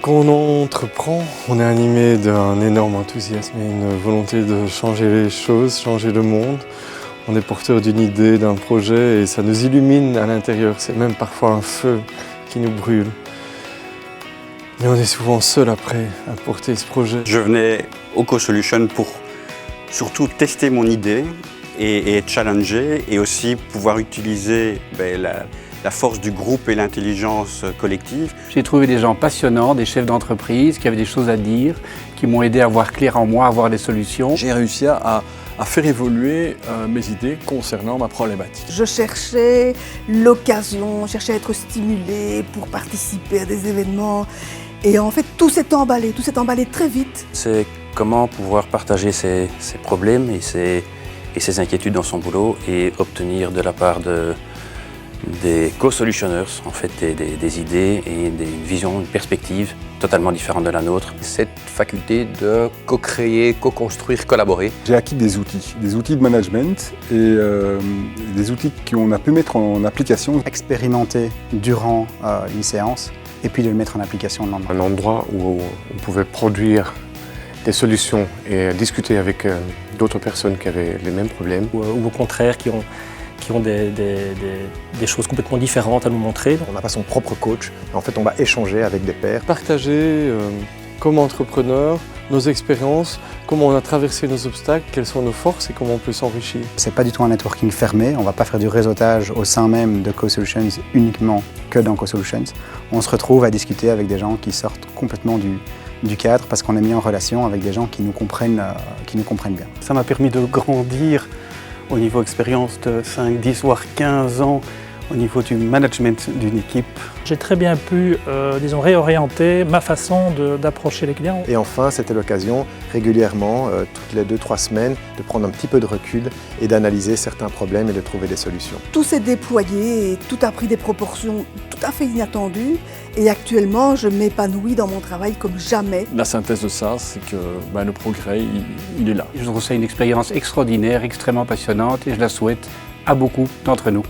Quand on entreprend, on est animé d'un énorme enthousiasme et une volonté de changer les choses, changer le monde. On est porteur d'une idée, d'un projet et ça nous illumine à l'intérieur. C'est même parfois un feu qui nous brûle. Mais on est souvent seul après à porter ce projet. Je venais au CoSolutions pour surtout tester mon idée et être challengé et aussi pouvoir utiliser la force du groupe et l'intelligence collective. J'ai trouvé des gens passionnants, des chefs d'entreprise qui avaient des choses à dire, qui m'ont aidé à voir clair en moi, à voir des solutions. J'ai réussi à faire évoluer mes idées concernant ma problématique. Je cherchais l'occasion, je cherchais à être stimulée pour participer à des événements. Et en fait, tout s'est emballé très vite. C'est comment pouvoir partager ses problèmes et ses inquiétudes dans son boulot et obtenir de la part des co-solutionneurs en fait, des idées et une vision, une perspective totalement différente de la nôtre. Cette faculté de co-créer, co-construire, collaborer. J'ai acquis des outils de management et des outils qu'on a pu mettre en application. Expérimenter durant une séance et puis de le mettre en application le lendemain. Un endroit où on pouvait produire des solutions et discuter avec d'autres personnes qui avaient les mêmes problèmes. Ou au contraire, qui ont des choses complètement différentes à nous montrer. On n'a pas son propre coach, en fait on va échanger avec des pairs. Partager comme entrepreneur nos expériences, comment on a traversé nos obstacles, quelles sont nos forces et comment on peut s'enrichir. C'est pas du tout un networking fermé, on va pas faire du réseautage au sein même de CoSolutions uniquement que dans CoSolutions. On se retrouve à discuter avec des gens qui sortent complètement du cadre parce qu'on est mis en relation avec des gens qui nous comprennent bien. Ça m'a permis de grandir au niveau expérience de 5, 10 voire 15 ans au niveau du management d'une équipe. J'ai très bien pu, réorienter ma façon d'approcher les clients. Et enfin, c'était l'occasion régulièrement, toutes les 2-3 semaines, de prendre un petit peu de recul et d'analyser certains problèmes et de trouver des solutions. Tout s'est déployé et tout a pris des proportions tout à fait inattendues. Et actuellement, je m'épanouis dans mon travail comme jamais. La synthèse de ça, c'est que le progrès, il est là. Je trouve ça une expérience extraordinaire, extrêmement passionnante et je la souhaite à beaucoup d'entre nous.